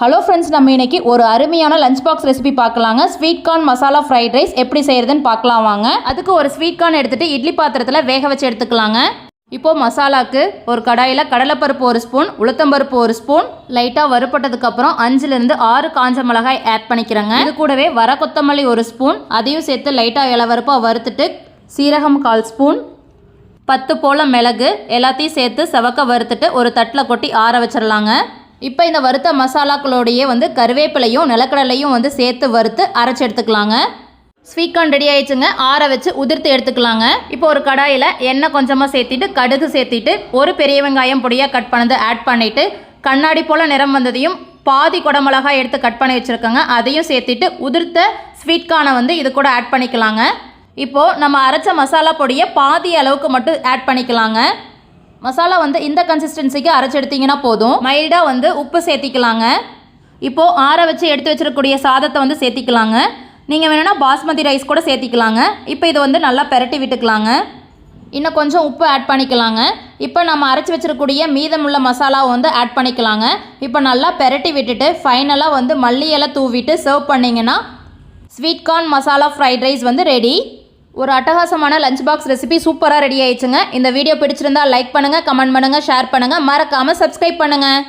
Hello friends, நம்ம இன்னைக்கு ஒரு அருமையான லஞ்ச் பாக்ஸ் ரெசிபி பார்க்கலாங்க. Sweet corn masala fried rice எப்படி செய்யறதுன்னு பார்க்கலாம் வாங்க. அதுக்கு ஒரு ஸ்வீட் கார்ன் எடுத்துட்டு இட்லி பாத்திரத்தில் வேக வச்சு எடுத்துக்கலாங்க. இப்போது மசாலாக்கு ஒரு கடாயில் கடலைப்பருப்பு 1 ஸ்பூன், உளுத்தம்பருப்பு 1 ஸ்பூன் லைட்டாக வறுப்பட்டதுக்கப்புறம் 5லிருந்து 6 காஞ்ச மிளகாய் ஆட் பண்ணிக்கிறேங்க. இது கூடவே வர கொத்தமல்லி 1 ஸ்பூன், அதையும் சேர்த்து லைட்டாக இளவறுப்பாக வறுத்துட்டு சீரகம் 1/4 ஸ்பூன், 10 போல் மிளகு எல்லாத்தையும் சேர்த்து செவக்க வறுத்துட்டு ஒரு தட்டில் கொட்டி ஆற வச்சிடலாங்க. இப்போ இந்த வறுத்த மசாலாக்களோடையே கருவேப்பிலையும் நிலக்கடலையும் சேர்த்து வறுத்து அரைச்சி எடுத்துக்கலாங்க. ஸ்வீட் கார்ன் ரெடி ஆயிடுச்சுங்க. ஆற வச்சு உதிர்த்து எடுத்துக்கலாங்க. இப்போ ஒரு கடாயில் எண்ணெய் கொஞ்சமாக சேர்த்திட்டு கடுகு சேர்த்திட்டு ஒரு பெரிய வெங்காயம் பொடியாக கட் பண்ணது ஆட் பண்ணிவிட்டு கண்ணாடி போல் நிறம் வந்ததையும் பாதி குடமிளகாய் எடுத்து கட் பண்ணி வச்சுருக்கோங்க, அதையும் சேர்த்திட்டு உதிர்த்த ஸ்வீட் கார்னை இது கூட ஆட் பண்ணிக்கலாங்க. இப்போது நம்ம அரைச்ச மசாலா பொடியை பாதி அளவுக்கு மட்டும் ஆட் பண்ணிக்கலாங்க. மசாலா இந்த கன்சிஸ்டன்சிக்கு அரைச்சி எடுத்திங்கன்னா போதும். மைல்டாக உப்பு சேர்த்திக்கலாங்க. இப்போது ஆற வச்சு எடுத்து வச்சிருக்கக்கூடிய சாதத்தை சேர்த்திக்கலாங்க. நீங்கள் வேணும்னா பாஸ்மதி ரைஸ் கூட சேர்த்திக்கலாங்க. இப்போ இதை நல்லா பெரட்டி விட்டுக்கலாங்க. இன்னும் கொஞ்சம் உப்பு ஆட் பண்ணிக்கலாங்க. இப்போ நம்ம அரைச்சி வச்சிருக்கக்கூடிய மீதமுள்ள மசாலாவை ஆட் பண்ணிக்கலாங்க. இப்போ நல்லா பெரட்டி விட்டுட்டு ஃபைனலாக மல்லி இலை தூவிட்டு சர்வ் பண்ணிங்கன்னா sweet corn masala fried rice ready. ஒரு அட்டகாசமான லஞ்ச் பாக்ஸ் ரெசிபி சூப்பராக ரெடி ஆயிடுச்சுங்க. இந்த வீடியோ பிடிச்சிருந்தா லைக் பண்ணுங்கள், கமெண்ட் பண்ணுங்கள், ஷேர் பண்ணுங்கள், மறக்காமல் சப்ஸ்கிரைப் பண்ணுங்கள்.